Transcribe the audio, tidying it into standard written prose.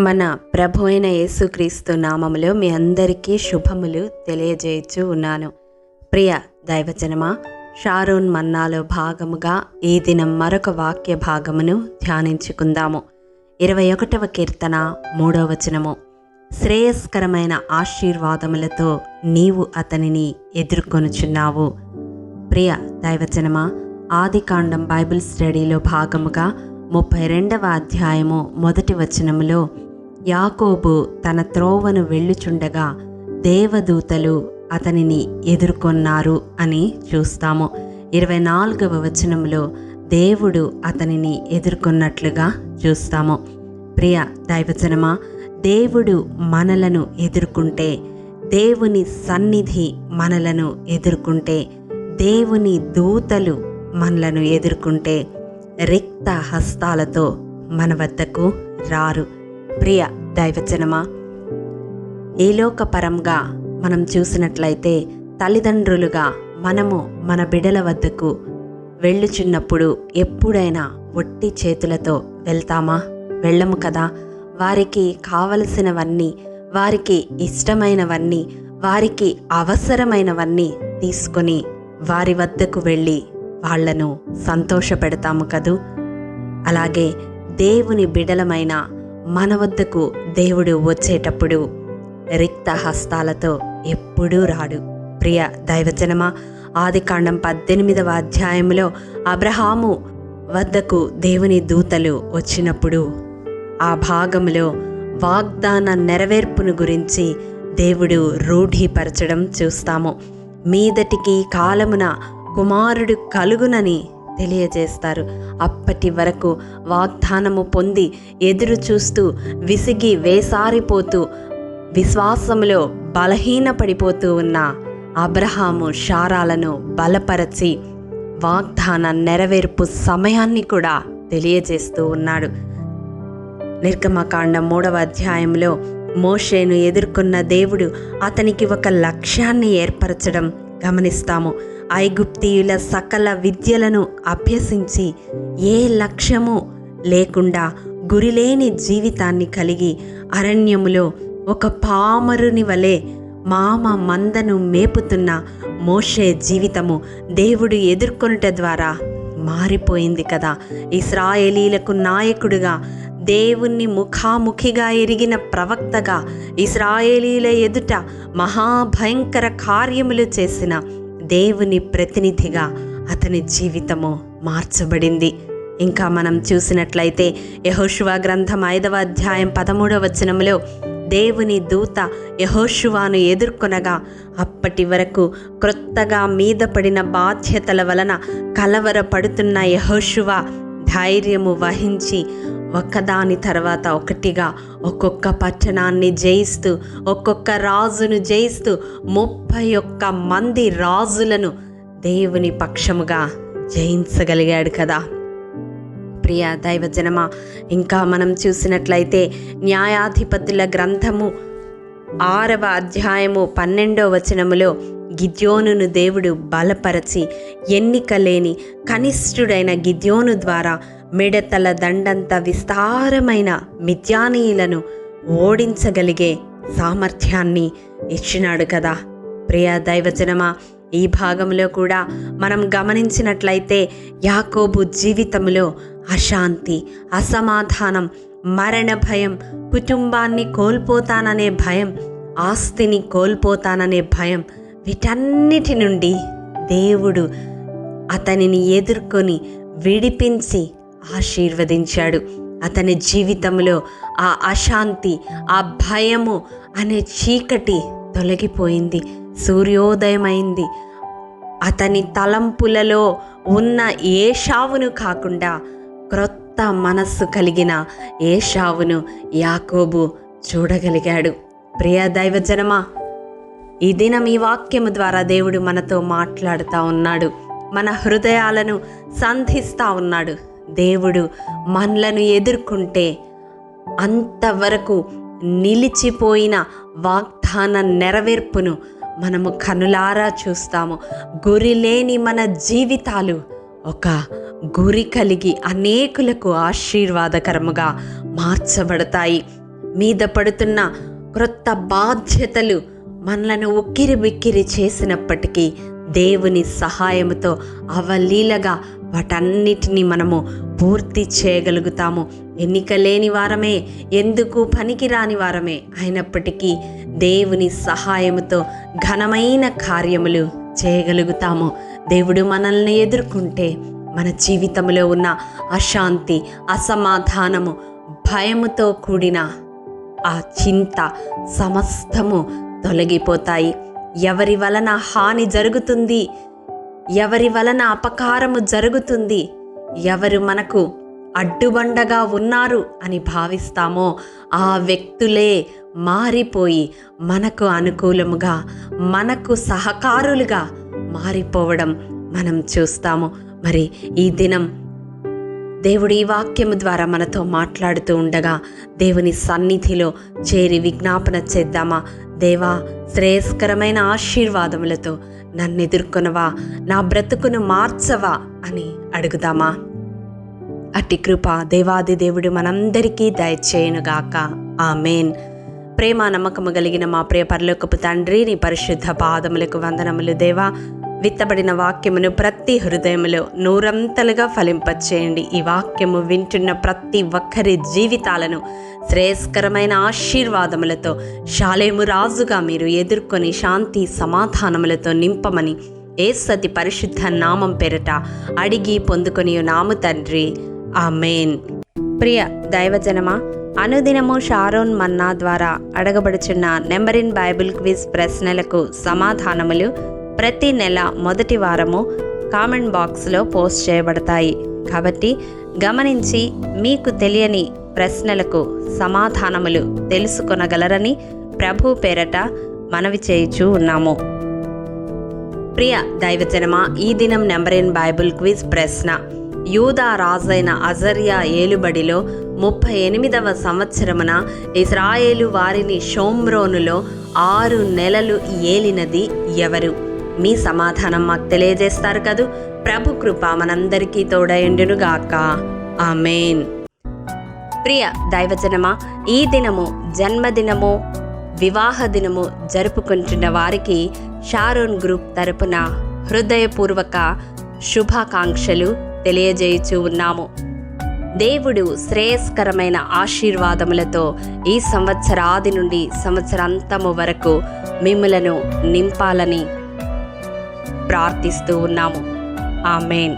మన ప్రభు అయిన యేసుక్రీస్తు నామములో మీ అందరికీ శుభములు తెలియజేయచ్చు ఉన్నాను. ప్రియ దైవజనమా, షారోన్ మన్నాలో భాగముగా ఈ దినం మరొక వాక్య భాగమును ధ్యానించుకుందాము. 21వ కీర్తన 3వ వచనము. శ్రేయస్కరమైన ఆశీర్వాదములతో నీవు అతనిని ఎదుర్కొనుచున్నావు. ప్రియ దైవజనమా, ఆదికాండం బైబిల్ స్టడీలో భాగముగా 32వ అధ్యాయము 1వ వచనములో యాకోబు తన త్రోవను వెళ్ళుచుండగా దేవదూతలు అతనిని ఎదుర్కొన్నారు అని చూస్తాము. 24వ వచనంలో దేవుడు అతనిని ఎదుర్కొన్నట్లుగా చూస్తాము. ప్రియ దైవజనమా, దేవుడు మనలను ఎదుర్కొంటే, దేవుని సన్నిధి మనలను ఎదుర్కొంటే, దేవుని దూతలు మనలను ఎదుర్కొంటే రిక్త హస్తాలతో మన వద్దకు రారు. ప్రియ దైవజనమా, ఈ లోకపరంగా మనం చూసినట్లయితే తల్లిదండ్రులుగా మనము మన బిడ్డల వద్దకు వెళ్ళుచున్నప్పుడు ఎప్పుడైనా ఒట్టి చేతులతో వెళ్తామా? వెళ్ళము కదా. వారికి కావలసినవన్నీ, వారికి ఇష్టమైనవన్నీ, వారికి అవసరమైనవన్నీ తీసుకొని వారి వద్దకు వెళ్ళి వాళ్లను సంతోషపెడతాము కదూ. అలాగే దేవుని బిడలమైన మన వద్దకు దేవుడు వచ్చేటప్పుడు రిక్త హస్తాలతో ఎప్పుడూ రాడు. ప్రియ దైవజనమా, ఆదికాండం 18వ అధ్యాయంలో అబ్రహాము వద్దకు దేవుని దూతలు వచ్చినప్పుడు ఆ భాగంలో వాగ్దాన నెరవేర్పును గురించి దేవుడు రూఢీపరచడం చూస్తాము. మీదటికి కాలమున కుమారుడు కలుగునని తెలియజేస్తారు. అప్పటి వరకు వాగ్దానము పొంది ఎదురు చూస్తూ విసిగి వేసారిపోతూ విశ్వాసములో బలహీనపడిపోతూ ఉన్న అబ్రహాము శారాలను బలపరచి వాగ్దాన నెరవేర్పు సమయాన్ని కూడా తెలియజేస్తూ ఉన్నాడు. నిర్గమకాండం 3వ అధ్యాయంలో మోషేను ఎదుర్కొన్న దేవుడు అతనికి ఒక లక్ష్యాన్ని ఏర్పరచడం గమనిస్తాము. ఐగుప్తీయుల సకల విద్యలను అభ్యసించి ఏ లక్ష్యము లేకుండా గురిలేని జీవితాన్ని కలిగి అరణ్యములో ఒక పామరుని వలె మామ మందను మేపుతున్న మోషే జీవితము దేవుడు ఎదుర్కొనుట ద్వారా మారిపోయింది కదా. ఇశ్రాయేలీలకు నాయకుడిగా, దేవుణ్ణి ముఖాముఖిగా ఎరిగిన ప్రవక్తగా, ఇశ్రాయేలీల ఎదుట మహాభయంకర కార్యములు చేసిన దేవుని ప్రతినిధిగా అతని జీవితము మార్చబడింది. ఇంకా మనం చూసినట్లయితే యెహోషువ గ్రంథం 5వ అధ్యాయం 13వ వచనంలో దేవుని దూత యెహోషువను ఎదుర్కొనగా అప్పటి వరకు క్రొత్తగా మీద పడిన బాధ్యతల వలన కలవరపడుతున్న యెహోషువ ధైర్యము వహించి ఒకదాని తర్వాత ఒకటిగా ఒక్కొక్క పట్టణాన్ని జయిస్తూ, ఒక్కొక్క రాజును జయిస్తూ 31 మంది రాజులను దేవుని పక్షముగా జయించగలిగాడు కదా. ప్రియ దైవజనమా, ఇంకా మనం చూసినట్లయితే న్యాయాధిపతుల గ్రంథము 6వ అధ్యాయము 12వ వచనములో గిద్యోనును దేవుడు బలపరచి ఎన్నికలేని కనిష్ఠుడైన గిద్యోను ద్వారా మిడతల దండంత విస్తారమైన మిద్యానీయులను ఓడించగలిగే సామర్థ్యాన్ని ఇచ్చినాడు కదా. ప్రియ దైవజనమా, ఈ భాగంలో కూడా మనం గమనించినట్లయితే యాకోబు జీవితంలో అశాంతి, అసమాధానం, మరణ భయం, కుటుంబాన్ని కోల్పోతాననే భయం, ఆస్తిని కోల్పోతాననే భయం, వీటన్నిటి నుండి దేవుడు అతనిని ఎదుర్కొని విడిపించి ఆశీర్వదించాడు. అతని జీవితంలో ఆ అశాంతి, ఆ భయము అనే చీకటి తొలగిపోయింది, సూర్యోదయమైంది. అతని తలంపులలో ఉన్న ఏషావును కాకుండా క్రొత్త మనస్సు కలిగిన ఏషావును యాకోబు చూడగలిగాడు. ప్రియ దైవజనమా, ఈ దినం ఈ వాక్యము ద్వారా దేవుడు మనతో మాట్లాడుతూ ఉన్నాడు, మన హృదయాలను సంధిస్తూ ఉన్నాడు. దేవుడు మనలను ఎదుర్కొంటే అంతవరకు నిలిచిపోయిన వాగ్దాన నెరవేర్పును మనము కనులారా చూస్తాము. గురిలేని మన జీవితాలు ఒక గురి కలిగి అనేకులకు ఆశీర్వాదకరముగా మార్చబడతాయి. మీద పడుతున్న క్రొత్త బాధ్యతలు మనలను ఉక్కిరి బిక్కిరి చేసినప్పటికీ దేవుని సహాయముతో అవలీలగా వాటన్నిటినీ మనము పూర్తి చేయగలుగుతాము. ఎన్నిక లేని వారమే, ఎందుకు పనికిరాని వారమే అయినప్పటికీ దేవుని సహాయముతో ఘనమైన కార్యములు చేయగలుగుతాము. దేవుడు మనల్ని ఎదుర్కొంటే మన జీవితంలో ఉన్న అశాంతి, అసమాధానము, భయముతో కూడిన ఆ చింత సమస్తము తొలగిపోతాయి. ఎవరి వలన హాని జరుగుతుంది, ఎవరి వలన అపకారము జరుగుతుంది, ఎవరు మనకు అడ్డుబండగా ఉన్నారు అని భావిస్తామో ఆ వ్యక్తులే మారిపోయి మనకు అనుకూలముగా, మనకు సహకారులుగా మారిపోవడం మనం చూస్తాము. మరి ఈ దినం దేవుడు ఈ వాక్యము ద్వారా మనతో మాట్లాడుతూ ఉండగా దేవుని సన్నిధిలో చేరి విజ్ఞాపన చేద్దామా? దేవా, శ్రేయస్కరమైన ఆశీర్వాదములతో నన్ను ఎదుర్కొనవా, నా బ్రతుకును మార్చవా అని అడుగుదామా? అట్టి కృప దేవాది దేవుడు మనందరికీ దయచేయునుగాక. ఆమేన్. ప్రేమ నమ్మకము కలిగిన మా ప్రియ పరలోకపు తండ్రి, నీ పరిశుద్ధ పాదములకు వందనములు. దేవా, విత్తబడిన వాక్యమును ప్రతి హృదయములో నూరంతలుగా ఫలింపచేయండి. ఈ వాక్యము వింటున్న ప్రతి ఒక్కరి జీవితాలను శ్రేయస్కరమైన ఆశీర్వాదములతో షాలేము రాజుగా మీరు ఎదుర్కొని శాంతి సమాధానములతో నింపమని యేసతి పరిశుద్ధ నామం పేరట అడిగి పొందుకొని నాము తండ్రి. ఆమేన్. ప్రియ దైవజనమా, అనుదినము షారోన్ మన్నా ద్వారా అడగబడుచున్న నెంబర్ ఇన్ బైబిల్ క్విజ్ ప్రశ్నలకు సమాధానములు ప్రతి నెల మొదటి వారము కామెంట్ బాక్స్లో పోస్ట్ చేయబడతాయి. కాబట్టి గమనించి మీకు తెలియని ప్రశ్నలకు సమాధానములు తెలుసుకొనగలరని ప్రభు పేరట మనవి చేయుచూ ఉన్నాము. ప్రియ దైవజనమా, ఈ దినం నెంబర్ ఇన్ బైబిల్ క్విజ్ ప్రశ్న: యూదా రాజైన అజర్యా ఏలుబడిలో 38వ సంవత్సరమున ఇశ్రాయేలు వారిని షోమ్రోనులో 6 నెలలు ఏలినది ఎవరు? మీ సమాధానం మాకు తెలియజేస్తారు కదూ. ప్రభు కృప మనందరికీ తోడయుండునుగాక. ఆమేన్. ప్రియ దైవజనమా, ఈ దినము జన్మదినము, వివాహ దినము జరుపుకుంటున్న వారికి షారోన్ గ్రూప్ తరపున హృదయపూర్వక శుభాకాంక్షలు తెలియజేయుచూ ఉన్నాము. దేవుడు శ్రేయస్కరమైన ఆశీర్వాదములతో ఈ సంవత్సరాది నుండి సంవత్సరాంతము వరకు మిమ్ములను నింపాలని ప్రార్థిస్తూ ఉన్నాము. ఆమేన్.